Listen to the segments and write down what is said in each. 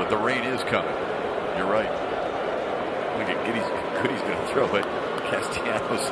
but the rain is coming. You're right. Look at Goody's going to throw it. Castellanos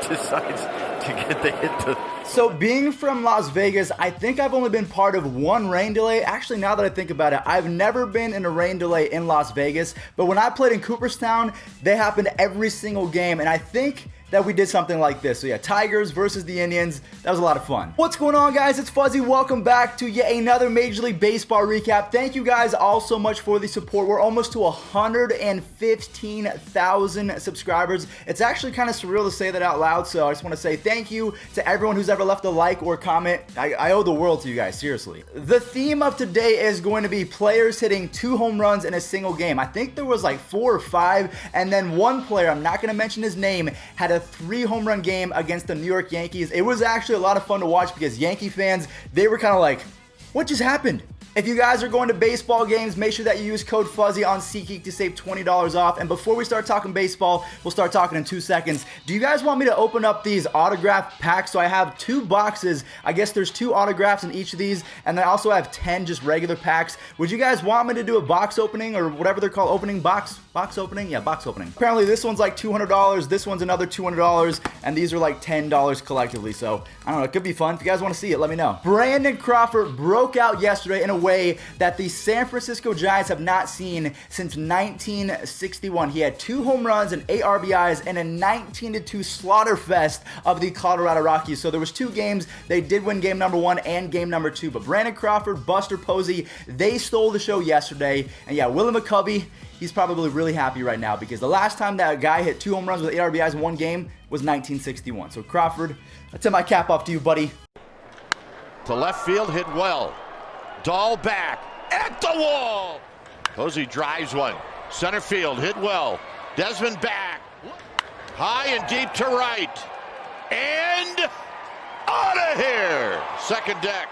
decides to get the hit. So being from Las Vegas, I think I've only been part of one rain delay. Actually, now that I think about it, I've never been in a rain delay in Las Vegas. But when I played in Cooperstown, they happened every single game. And I think that we did something like this. So yeah, Tigers versus the Indians. That was a lot of fun. What's going on, guys? It's Fuzzy. Welcome back to yet another Major League Baseball recap. Thank you guys all so much for the support. We're almost to 115,000 subscribers. It's actually kind of surreal to say that out loud, so I just want to say thank you to everyone who's ever left a like or comment. I owe the world to you guys, seriously. The theme of today is going to be players hitting 2 home runs in a single game. I think there was like 4 or 5, and then one player, I'm not going to mention his name, had a 3 home run game against the New York Yankees. It was actually a lot of fun to watch because Yankee fans, they were kind of like, what just happened? If you guys are going to baseball games, make sure that you use code Fuzzy on SeatGeek to save $20 off. And before we start talking baseball, we'll start talking in 2 seconds. Do you guys want me to open up these autograph packs? So I have 2 boxes. I guess there's 2 autographs in each of these. And I also have 10 just regular packs. Would you guys want me to do a box opening or whatever they're called? Box opening? Yeah, box opening. Apparently this one's like $200. This one's another $200. And these are like $10 collectively. So I don't know. It could be fun. If you guys want to see it, let me know. Brandon Crawford broke out yesterday in a way that the San Francisco Giants have not seen since 1961. He had 2 home runs and 8 RBIs in a 19-2 slaughter fest of the Colorado Rockies. So there was 2 games. They did win game number 1 and game number 2. But Brandon Crawford, Buster Posey, they stole the show yesterday. And yeah, Willie McCovey, he's probably really happy right now because the last time that guy hit 2 home runs with 8 RBIs in one game was 1961. So Crawford, I tip my cap off to you, buddy. To left field, hit well. Dahl back at the wall. Posey drives one. Center field, hit well. Desmond back. High and deep to right. And out of here. Second deck.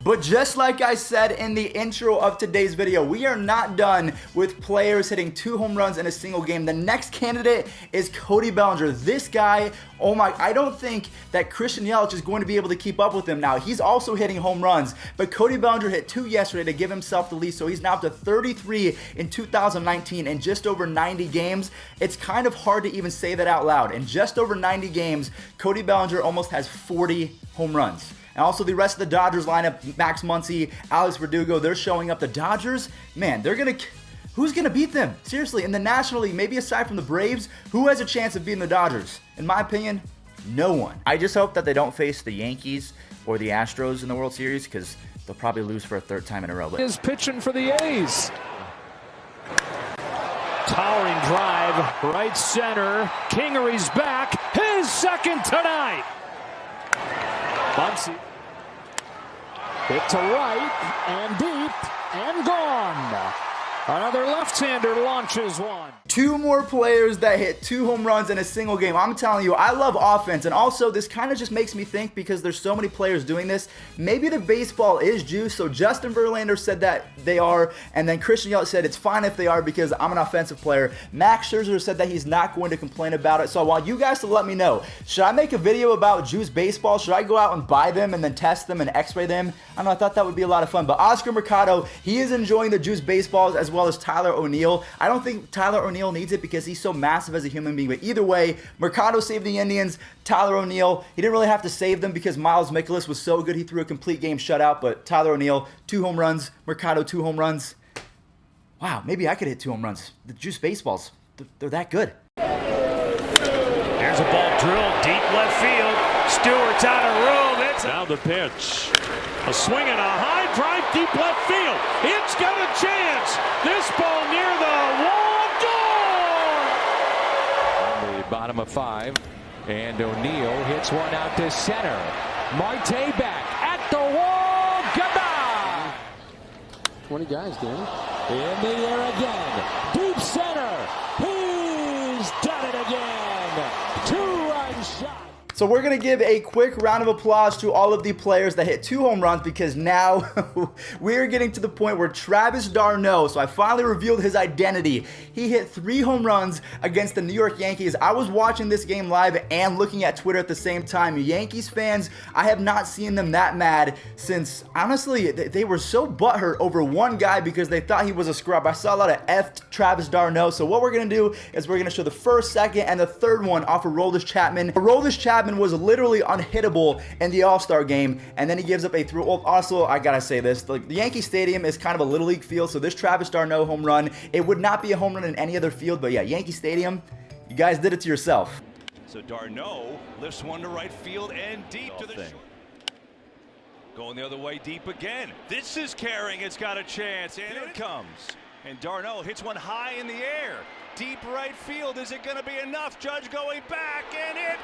But just like I said in the intro of today's video, we are not done with players hitting 2 home runs in a single game. The next candidate is Cody Bellinger. This guy, oh my, I don't think that Christian Yelich is going to be able to keep up with him now. He's also hitting home runs, but Cody Bellinger hit 2 yesterday to give himself the lead, so he's now up to 33 in 2019 in just over 90 games. It's kind of hard to even say that out loud. In just over 90 games, Cody Bellinger almost has 40 home runs. And also the rest of the Dodgers lineup, Max Muncy, Alex Verdugo, they're showing up. The Dodgers, man, who's going to beat them? Seriously, in the National League, maybe aside from the Braves, who has a chance of beating the Dodgers? In my opinion, no one. I just hope that they don't face the Yankees or the Astros in the World Series because they'll probably lose for a 3rd time in a row. But is pitching for the A's. Towering drive, right center. Kingery's back, his second tonight. Muncy. Hit to right, and deep, and gone. Another left-hander launches one. 2 more players that hit 2 home runs in a single game. I'm telling you, I love offense. And also, this kind of just makes me think, because there's so many players doing this, maybe the baseball is juice. So Justin Verlander said that they are, and then Christian Yelich said it's fine if they are because I'm an offensive player. Max Scherzer said that he's not going to complain about it. So I want you guys to let me know, should I make a video about juice baseball? Should I go out and buy them and then test them and x-ray them? I don't know, I thought that would be a lot of fun. But Oscar Mercado, he is enjoying the juice baseballs as well as Tyler O'Neill. I don't think Tyler O'Neill needs it because he's so massive as a human being. But either way, Mercado saved the Indians. Tyler O'Neill, he didn't really have to save them because Miles Mikolas was so good. He threw a complete game shutout. But Tyler O'Neill, 2 home runs. Mercado, 2 home runs. Wow, maybe I could hit 2 home runs. The juice baseballs, they're that good. There's a ball drilled deep left field. Stewart's out of room. It's now the pitch. A swing and a high drive deep left field. It's got a chance. This ball near the wall. Gone! On the bottom of 5. And O'Neill hits one out to center. Marte back at the wall. Goodbye! 20 guys, Danny. In the air again. Deep center. He's done it again. 2-run shot. So we're going to give a quick round of applause to all of the players that hit 2 home runs, because now we're getting to the point where Travis d'Arnaud, so I finally revealed his identity. He hit 3 home runs against the New York Yankees. I was watching this game live and looking at Twitter at the same time. Yankees fans, I have not seen them that mad since, honestly, they were so butthurt over one guy because they thought he was a scrub. I saw a lot of effed Travis d'Arnaud. So what we're going to do is we're going to show the first, second, and the third one off of Aroldis Chapman. Aroldis Chapman was literally unhittable in the All-Star game, and then he gives up a throw. Also, I gotta say this, the Yankee Stadium is kind of a Little League field, so this Travis d'Arnaud home run, it would not be a home run in any other field, but yeah, Yankee Stadium, you guys did it to yourself. So d'Arnaud lifts one to right field and deep to the short. Going the other way, deep again. This is carrying, it's got a chance, and it comes. And d'Arnaud hits one high in the air. Deep right field, is it going to be enough? Judge going back, and it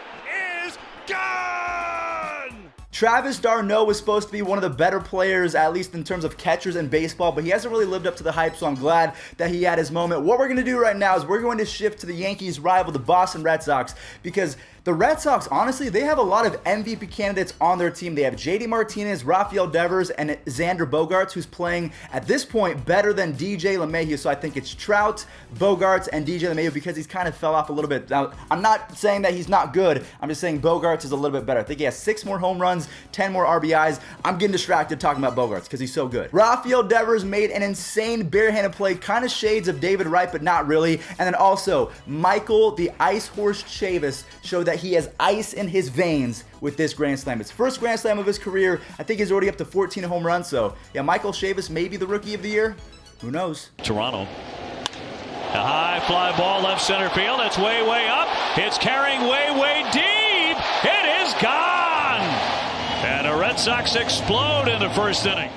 is gone! Travis d'Arnaud was supposed to be one of the better players, at least in terms of catchers in baseball, but he hasn't really lived up to the hype, so I'm glad that he had his moment. What we're going to do right now is we're going to shift to the Yankees' rival, the Boston Red Sox, because the Red Sox, honestly, they have a lot of MVP candidates on their team. They have JD Martinez, Raphael Devers, and Xander Bogaerts, who's playing, at this point, better than DJ LeMahieu. So I think it's Trout, Bogaerts, and DJ LeMahieu, because he's kind of fell off a little bit. Now, I'm not saying that he's not good. I'm just saying Bogaerts is a little bit better. I think he has 6 more home runs, 10 more RBIs. I'm getting distracted talking about Bogaerts because he's so good. Raphael Devers made an insane barehanded play, kind of shades of David Wright, but not really. And then also, Michael, the Ice Horse Chavis, showed that he has ice in his veins with this Grand Slam. It's first Grand Slam of his career. I think he's already up to 14 home runs. So, yeah, Michael Chavis may be the Rookie of the Year. Who knows? Toronto. A high fly ball left center field. It's way, way up. It's carrying way, way deep. It is gone. And the Red Sox explode in the first inning.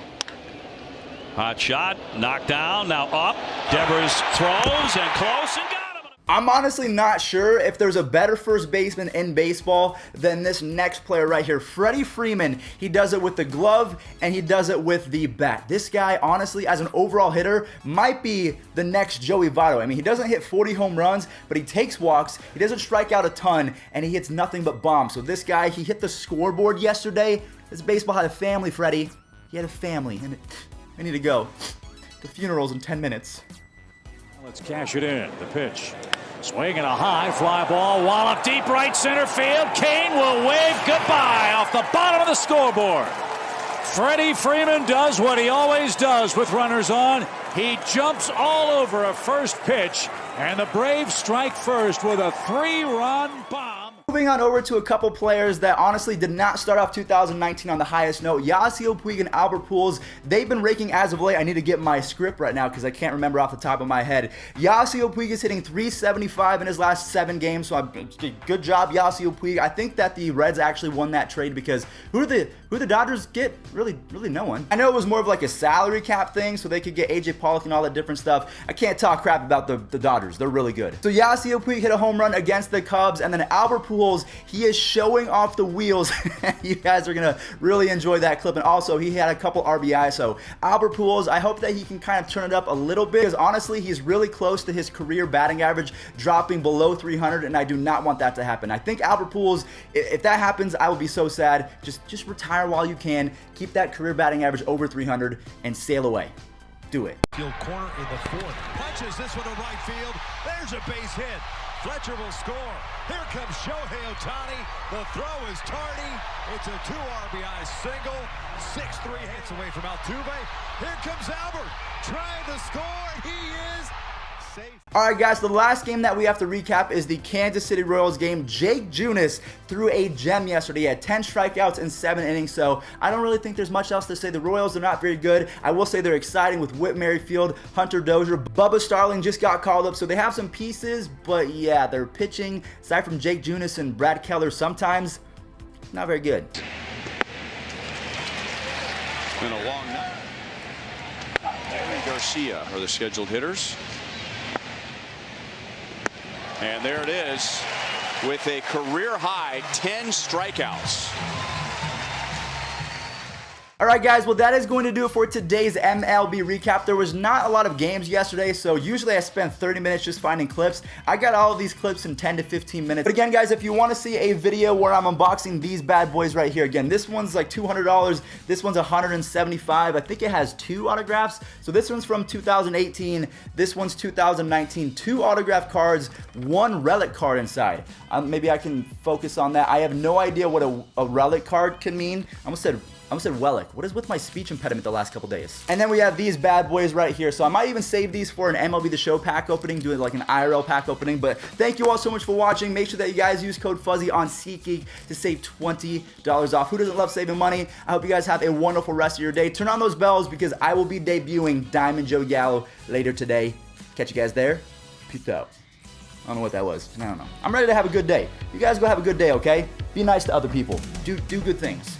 Hot shot, knocked down, now up. Devers throws and close and got him. I'm honestly not sure if there's a better first baseman in baseball than this next player right here, Freddie Freeman. He does it with the glove and he does it with the bat. This guy, honestly, as an overall hitter, might be the next Joey Votto. I mean, he doesn't hit 40 home runs, but he takes walks, he doesn't strike out a ton, and he hits nothing but bombs. So this guy, he hit the scoreboard yesterday. This baseball had a family, Freddie. He had a family, and I need to go. The funeral's in 10 minutes. Let's cash it in. The pitch. Swinging a high fly ball. Wallop deep right center field. Kane will wave goodbye off the bottom of the scoreboard. Freddie Freeman does what he always does with runners on. He jumps all over a first pitch, and the Braves strike first with a 3-run bomb. Moving on over to a couple players that honestly did not start off 2019 on the highest note. Yasiel Puig and Albert Pujols, they've been raking as of late. I need to get my script right now because I can't remember off the top of my head. Yasiel Puig is hitting .375 in his last 7 games, so good job, Yasiel Puig. I think that the Reds actually won that trade because who did the Dodgers get? Really no one. I know it was more of like a salary cap thing, so they could get AJ Pollock and all that different stuff. I can't talk crap about the Dodgers. They're really good. So Yasiel Puig hit a home run against the Cubs, and then Albert Pujols, he is showing off the wheels. You guys are gonna really enjoy that clip. And also, he had a couple RBIs. So Albert Pujols, I hope that he can kind of turn it up a little bit, because honestly, he's really close to his career batting average dropping below 300, and I do not want that to happen. I think Albert Pujols, if that happens, I will be so sad. Just retire while you can. Keep that career batting average over 300 and sail away. Do it. Field corner in the 4th. Punches this one to right field. There's a base hit. Fletcher will score. Here comes Shohei Ohtani. The throw is tardy. It's a 2 RBI single. 6-3 hits away from Altuve. Here comes Albert trying to score. He is safe. All right, guys, the last game that we have to recap is the Kansas City Royals game. Jake Junis threw a gem yesterday. He had 10 strikeouts in 7 innings, so I don't really think there's much else to say. The Royals are not very good. I will say they're exciting with Whit Merrifield, Hunter Dozier. Bubba Starling just got called up, so they have some pieces, but yeah, their pitching, aside from Jake Junis and Brad Keller, sometimes not very good. It's been a long night. Garcia are the scheduled hitters. And there it is, with a career-high 10 strikeouts. Alright guys, well that is going to do it for today's MLB recap. There was not a lot of games yesterday, so usually I spend 30 minutes just finding clips. I got all of these clips in 10 to 15 minutes. But again guys, if you want to see a video where I'm unboxing these bad boys right here, again, this one's like $200, this one's $175. I think it has 2 autographs. So this one's from 2018, this one's 2019. 2 autograph cards, 1 relic card inside. Maybe I can focus on that. I have no idea what a relic card can mean. I almost said relic. What is with my speech impediment the last couple days? And then we have these bad boys right here. So I might even save these for an MLB The Show pack opening, doing like an IRL pack opening. But thank you all so much for watching. Make sure that you guys use code Fuzzy on SeatGeek to save $20 off. Who doesn't love saving money? I hope you guys have a wonderful rest of your day. Turn on those bells because I will be debuting Diamond Joe Gallo later today. Catch you guys there. Peace out. I don't know what that was. I don't know. I'm ready to have a good day. You guys go have a good day, okay? Be nice to other people. Do good things.